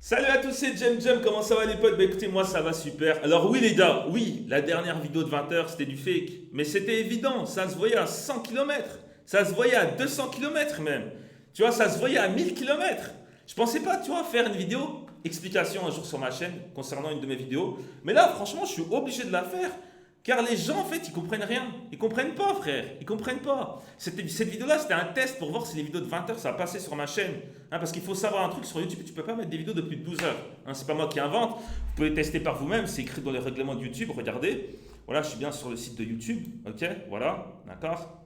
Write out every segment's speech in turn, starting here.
Salut à tous, c'est Jem, comment ça va les potes? Bah écoutez, moi ça va super. Alors oui les gars, oui, la dernière vidéo de 20 heures c'était du fake. Mais c'était évident, ça se voyait à 100 km. Ça se voyait à 200 km même. Tu vois, ça se voyait à 1000 km. Je pensais pas, tu vois, faire une vidéo explication un jour sur ma chaîne concernant une de mes vidéos. Mais là, franchement, je suis obligé de la faire. Car les gens, en fait, ils comprennent rien. Ils comprennent pas, frère. Ils comprennent pas. Cette vidéo-là, c'était un test pour voir si les vidéos de 20 heures, ça passait sur ma chaîne. Parce qu'il faut savoir un truc sur YouTube, tu peux pas mettre des vidéos de plus de 12 heures. C'est pas moi qui invente. Vous pouvez tester par vous-même. C'est écrit dans les règlements de YouTube. Regardez. Voilà, je suis bien sur le site de YouTube. Ok, voilà, d'accord.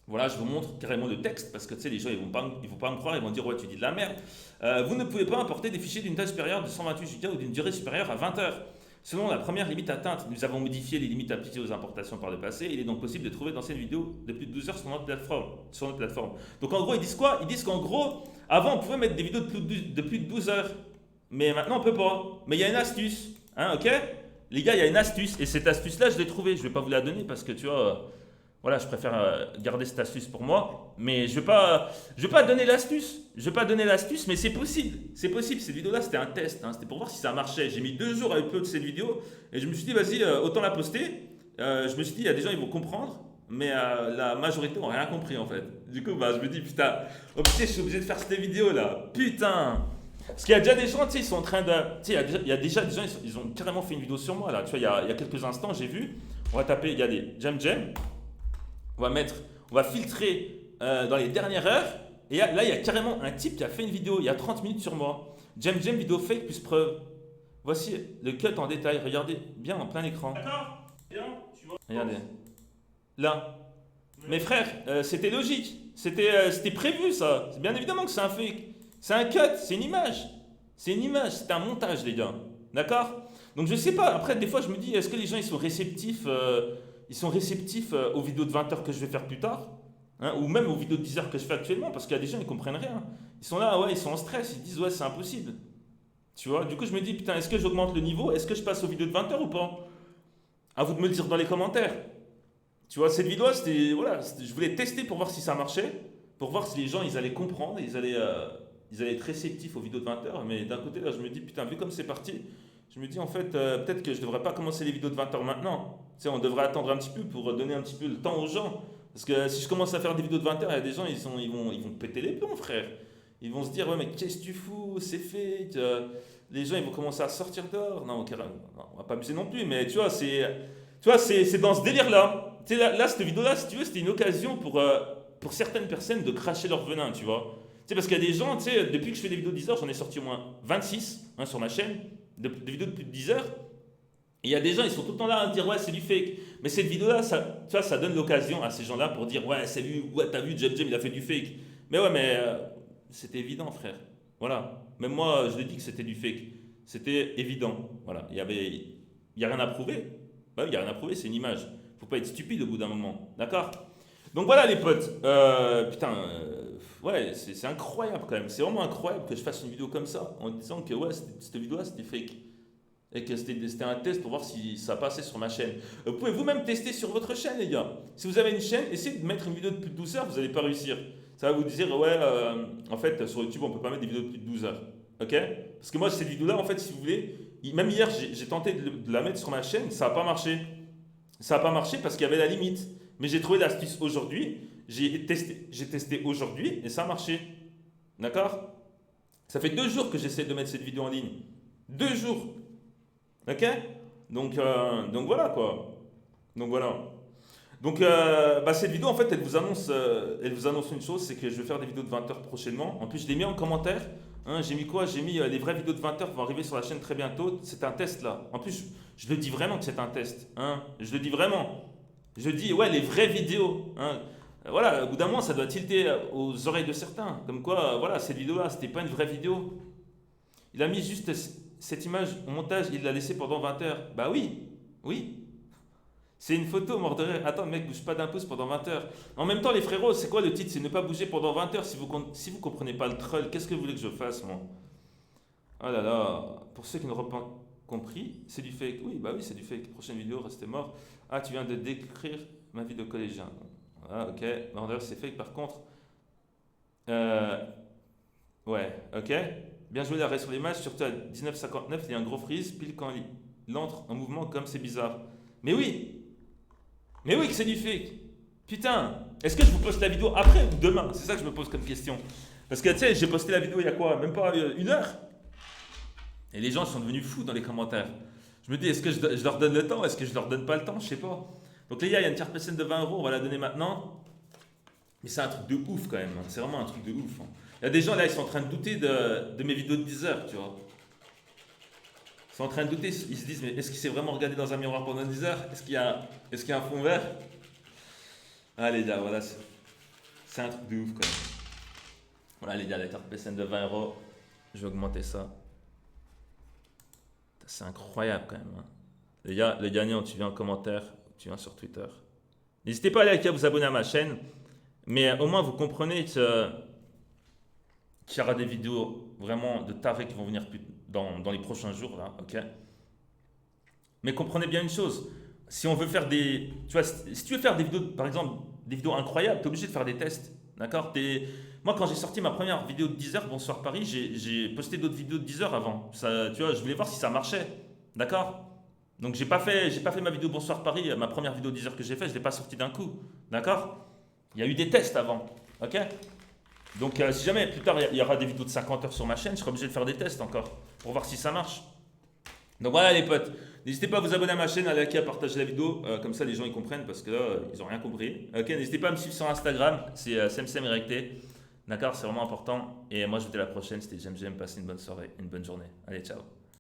Voilà, je vous montre carrément le texte parce que tu sais, les gens ils vont pas me croire, ils vont dire ouais, tu dis de la merde. Vous ne pouvez pas importer des fichiers d'une taille supérieure de 128 Go ou d'une durée supérieure à 20 heures. Selon la première limite atteinte, nous avons modifié les limites appliquées aux importations par le passé. Il est donc possible de trouver d'anciennes vidéos de plus de 12 heures sur notre plateforme. Donc en gros, ils disent quoi? Ils disent qu'en gros, avant on pouvait mettre des vidéos de plus de 12 heures. Mais maintenant on peut pas. Mais il y a une astuce. Ok? Les gars, il y a une astuce. Et cette astuce-là, je l'ai trouvée. Je vais pas vous la donner parce que tu vois. Voilà, je préfère garder cette astuce pour moi. Mais je vais pas donner l'astuce. Je vais pas donner l'astuce, mais c'est possible. C'est possible. Cette vidéo-là, c'était un test. C'était pour voir si ça marchait. J'ai mis 2 jours à upload cette vidéo. Et je me suis dit, vas-y, autant la poster. Je me suis dit, il y a des gens, ils vont comprendre. Mais la majorité n'ont rien compris, en fait. Du coup, bah, je me dis, putain, oh, putain, je suis obligé de faire cette vidéo-là. Putain. Parce qu'il y a déjà des gens, tu sais, ils sont en train de. Tu sais, il y a déjà des gens, ils ont carrément fait une vidéo sur moi, là. Tu vois, il y a quelques instants, j'ai vu. On va taper, il y a des Jem. On va mettre, on va filtrer dans les dernières heures. Et là, il y a carrément un type qui a fait une vidéo il y a 30 minutes sur moi. Jem, vidéo fake plus preuve. Voici le cut en détail. Regardez bien en plein écran. D'accord. Bien, tu vois. Regardez. Là. Mes frères, c'était logique. C'était prévu ça. C'est bien évidemment que c'est un fake. C'est un cut, c'est une image. C'est une image, c'est un montage, les gars. D'accord? Donc je sais pas. Après, des fois, je me dis, est-ce que les gens ils sont réceptifs aux vidéos de 20 heures que je vais faire plus tard, ou même aux vidéos de 10 heures que je fais actuellement, parce qu'il y a des gens ils comprennent rien. Ils sont là, ouais, ils sont en stress, ils disent ouais, c'est impossible. Tu vois, du coup, je me dis putain, est-ce que j'augmente le niveau? Est-ce que je passe aux vidéos de 20 heures ou pas? À vous de me le dire dans les commentaires. Tu vois, cette vidéo, je voulais tester pour voir si ça marchait, pour voir si les gens ils allaient comprendre, ils allaient être réceptifs aux vidéos de 20 heures. Mais d'un côté, là, je me dis putain, vu comme c'est parti, je me dis en fait, peut-être que je devrais pas commencer les vidéos de 20 heures maintenant. Tu sais, on devrait attendre un petit peu pour donner un petit peu le temps aux gens. Parce que si je commence à faire des vidéos de 20 heures, il y a des gens, ils vont péter les plombs, frère. Ils vont se dire, ouais, mais qu'est-ce que tu fous? C'est fake. Les gens, ils vont commencer à sortir dehors. Non, non, on va pas abuser non plus, mais tu vois, c'est dans ce délire-là. Tu sais, là, cette vidéo-là, si tu veux, c'était une occasion pour certaines personnes de cracher leur venin, tu vois. Tu sais, parce qu'il y a des gens, tu sais, depuis que je fais des vidéos de 10 heures, j'en ai sorti au moins 26 sur ma chaîne, de vidéos de plus de 10 heures. Et il y a des gens, ils sont tout le temps là à dire ouais, c'est du fake. Mais cette vidéo-là, tu vois, ça donne l'occasion à ces gens-là pour dire ouais, salut, ouais, t'as vu, Jem, il a fait du fake. Mais ouais, mais c'était évident, frère. Voilà. Même moi, je l'ai dit que c'était du fake. C'était évident. Voilà. Il y a rien à prouver. Bah oui, il y a rien à prouver, c'est une image. Faut pas être stupide au bout d'un moment. D'accord? Donc voilà, les potes. Putain, ouais, c'est incroyable quand même. C'est vraiment incroyable que je fasse une vidéo comme ça en disant que ouais, cette vidéo-là, c'était fake et que c'était un test pour voir si ça passait sur ma chaîne. Vous pouvez vous-même tester sur votre chaîne, les gars. Si vous avez une chaîne, essayez de mettre une vidéo de plus de 12 heures, vous n'allez pas réussir. Ça va vous dire, ouais, en fait, sur YouTube, on peut pas mettre des vidéos de plus de 12 heures. Ok? Parce que moi, cette vidéo-là, en fait, si vous voulez, même hier, j'ai tenté de la mettre sur ma chaîne, ça n'a pas marché. Ça n'a pas marché parce qu'il y avait la limite. Mais j'ai trouvé l'astuce aujourd'hui, j'ai testé aujourd'hui et ça a marché. D'accord? Ça fait 2 jours que j'essaie de mettre cette vidéo en ligne. 2 jours. Ok? Donc voilà quoi. Donc voilà. Donc bah, cette vidéo en fait elle vous annonce une chose, c'est que je vais faire des vidéos de 20 heures prochainement. En plus je l'ai mis en commentaire. J'ai mis quoi? J'ai mis les vraies vidéos de 20 heures vont arriver sur la chaîne très bientôt. C'est un test là. En plus je le dis vraiment que c'est un test. Je le dis vraiment. Je dis ouais les vraies vidéos. Voilà, au bout d'un moment ça doit tilter aux oreilles de certains. Comme quoi voilà cette vidéo là c'était pas une vraie vidéo. Il a mis juste cette image au montage, il l'a laissé pendant 20 heures. Bah oui, oui. C'est une photo, mort de rire. Attends, mec, bouge pas d'un pouce pendant 20 heures. En même temps, les frérots, c'est quoi le titre? C'est ne pas bouger pendant 20 heures. Si vous comprenez pas le troll, qu'est-ce que vous voulez que je fasse, moi? Oh là là. Pour ceux qui n'auront pas compris, c'est du fake. Oui, bah oui, c'est du fake. Prochaine vidéo, restez mort. Ah, tu viens de décrire ma vie de collégien. Ah, ok. Mort de rire, c'est fake. Par contre, euh, ouais, ok. Bien joué l'arrêt sur l'image, surtout à 19,59, il y a un gros freeze, pile quand il entre en mouvement comme c'est bizarre. Mais oui! Mais oui que c'est du fake! Putain! Est-ce que je vous poste la vidéo après ou demain? C'est ça que je me pose comme question. Parce que tu sais, j'ai posté la vidéo il y a quoi? Même pas une heure? Et les gens sont devenus fous dans les commentaires. Je me dis, est-ce que je leur donne le temps? Est-ce que je leur donne pas le temps? Je sais pas. Donc les gars, il y a une tierce personne de 20 euros, on va la donner maintenant. Mais c'est un truc de ouf quand même. C'est vraiment un truc de ouf. Il y a des gens là, ils sont en train de douter de mes vidéos de 10 heures, tu vois. Ils sont en train de douter, ils se disent, mais est-ce qu'il s'est vraiment regardé dans un miroir pendant 10 heures? Est-ce qu'il y a un fond vert? Ah les gars, voilà, c'est un truc de ouf quand même. Voilà les gars, la carte PSN de 20 euros, je vais augmenter ça. C'est incroyable quand même. Hein. Les gars, le gagnant, tu viens en commentaire, tu viens sur Twitter. N'hésitez pas à liker, à vous abonner à ma chaîne, mais au moins vous comprenez qu'il y aura des vidéos vraiment de tarés qui vont venir dans les prochains jours, là, ok? Mais comprenez bien une chose, si on veut faire des... Tu vois, si tu veux faire des vidéos, par exemple, des vidéos incroyables, tu es obligé de faire des tests, d'accord? Moi, quand j'ai sorti ma première vidéo de 10 heures, Bonsoir Paris, j'ai posté d'autres vidéos de 10 heures avant. Ça, tu vois, je voulais voir si ça marchait, d'accord? Donc, j'ai pas fait ma vidéo Bonsoir Paris, ma première vidéo de 10 heures que j'ai faite, je ne l'ai pas sortie d'un coup, d'accord? Il y a eu des tests avant, ok? Donc, si jamais plus tard il y aura des vidéos de 50 heures sur ma chaîne, je serai obligé de faire des tests encore pour voir si ça marche. Donc voilà les potes, n'hésitez pas à vous abonner à ma chaîne, à liker, à partager la vidéo, comme ça les gens ils comprennent parce que là ils n'ont rien compris. Ok, n'hésitez pas à me suivre sur Instagram, c'est SemSemRecté, d'accord, c'est vraiment important. Et moi je vous dis à la prochaine, c'était J'aime, passez une bonne soirée, une bonne journée. Allez, ciao.